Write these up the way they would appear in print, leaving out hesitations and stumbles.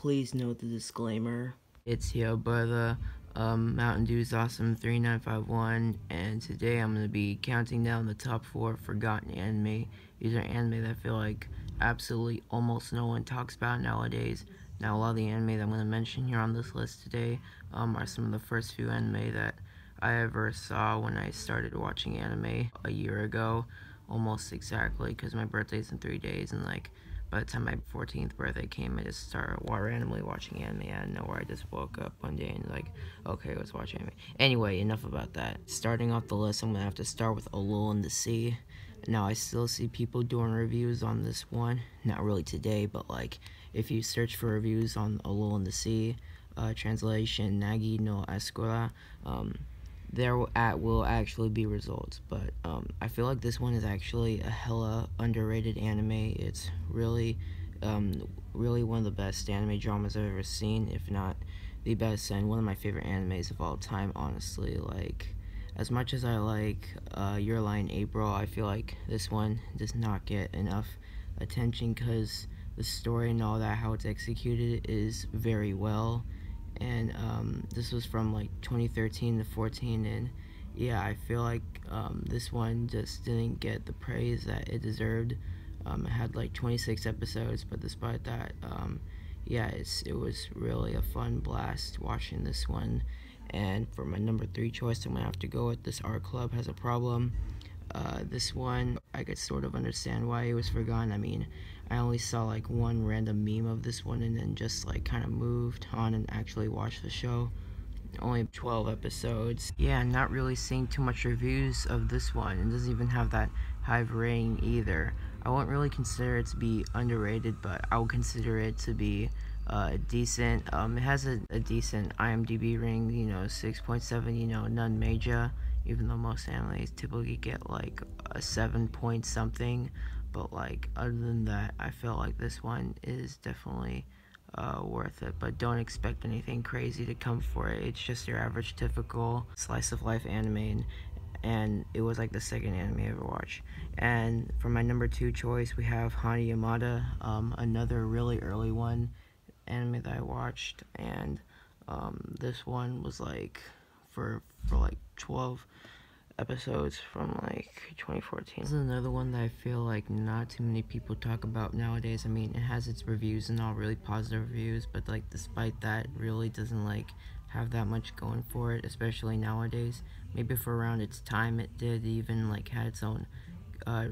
Please note the disclaimer. It's your brother, Mountain Dew's Awesome 3951, and today I'm going to be counting down the top 4 forgotten anime. These are anime that I feel like absolutely almost no one talks about nowadays. Now, a lot of the anime that I'm going to mention here on this list today are some of the first few anime that I ever saw when I started watching anime a year ago, almost exactly, because my birthday's in 3 days, and like by the time my 14th birthday came, I just started randomly watching anime out of nowhere. I just woke up one day and like, okay, let's watch anime. Anyway, enough about that. Starting off the list, I'm gonna have to start with A Lull in the Sea. Now, I still see people doing reviews on this one. Not really today, but like, if you search for reviews on A Lull in the Sea, translation Nagi no Escola, there will actually be results, but I feel like this one is actually a hella underrated anime. It's really really one of the best anime dramas I've ever seen, if not the best, and one of my favorite animes of all time, honestly. Like, as much as I like Your Lie in April, I feel like this one does not get enough attention because the story and all that, how it's executed, is very well. And this was from like 2013 to 14, and yeah, I feel like this one just didn't get the praise that it deserved. It had like 26 episodes, but despite that, yeah, it was really a fun blast watching this one. And for my number 3 choice, I'm gonna have to go with This Art Club Has a Problem. This one, I could sort of understand why it was forgotten. I mean, I only saw like one random meme of this one and then just like kind of moved on and actually watched the show. Only 12 episodes. Yeah, not really seeing too much reviews of this one. It doesn't even have that high of a rating either. I won't really consider it to be underrated, but I would consider it to be decent. It has a decent IMDb rating, 6.7, none major, even though most animes typically get like a 7 point something. But like, other than that, I feel like this one is definitely worth it, but don't expect anything crazy to come for it. It's just your average typical slice of life anime, and it was like the second anime I ever watched. And for my number 2 choice, we have Hana Yamada, another really early one anime that I watched, and this one was like for like 12 episodes from like 2014. This is another one that I feel like not too many people talk about nowadays. I mean, it has its reviews and all, really positive reviews, but like despite that, it really doesn't like have that much going for it, especially nowadays. Maybe for around its time it did, even like had its own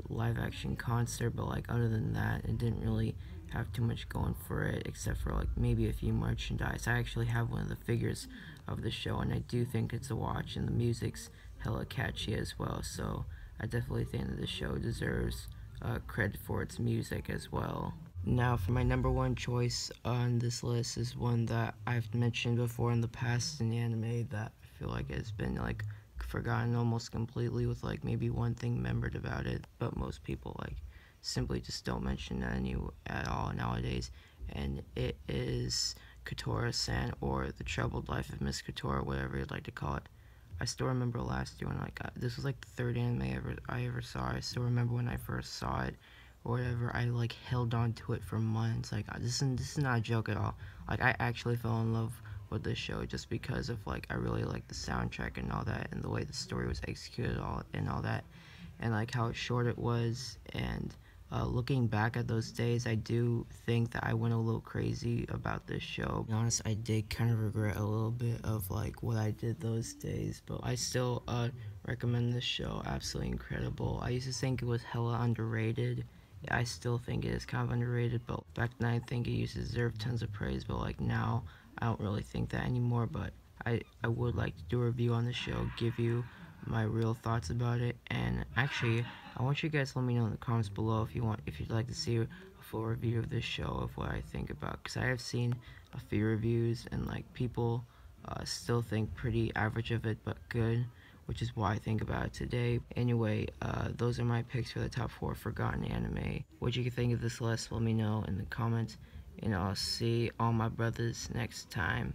live action concert, but like other than that, it didn't really have too much going for it, except for like maybe a few merchandise. I actually have one of the figures of the show, and I do think it's a watch, and the music's hella catchy as well, so I definitely think that the show deserves credit for its music as well. Now, for my number 1 choice on this list is one that I've mentioned before in the past in anime that I feel like has been like forgotten almost completely, with like maybe one thing remembered about it, but most people like simply just don't mention that at all nowadays, and it is Kotora-san, or The Troubled Life of Miss Kotora, whatever you'd like to call it. I still remember last year when this was like the 3rd anime I ever saw. I still remember when I first saw it or whatever. I like held on to it for months. Like, this is not a joke at all. Like, I actually fell in love with this show just because of like, I really like the soundtrack and all that, and the way the story was executed and all that, and like how short it was. And looking back at those days, I do think that I went a little crazy about this show. To be honest, I did kind of regret a little bit of like what I did those days, but I still recommend this show. Absolutely incredible. I used to think it was hella underrated. I still think it is kind of underrated, but back then I think it used to deserve tons of praise, but like now I don't really think that anymore. But I would like to do a review on the show, give you my real thoughts about it. And actually, I want you guys to let me know in the comments below if you'd like to see a full review of this show, of what I think about, because I have seen a few reviews and like people still think pretty average of it, but good, which is why I think about it today. Anyway, those are my picks for the top 4 forgotten anime. What you think of this list, let me know in the comments, and I'll see all my brothers next time.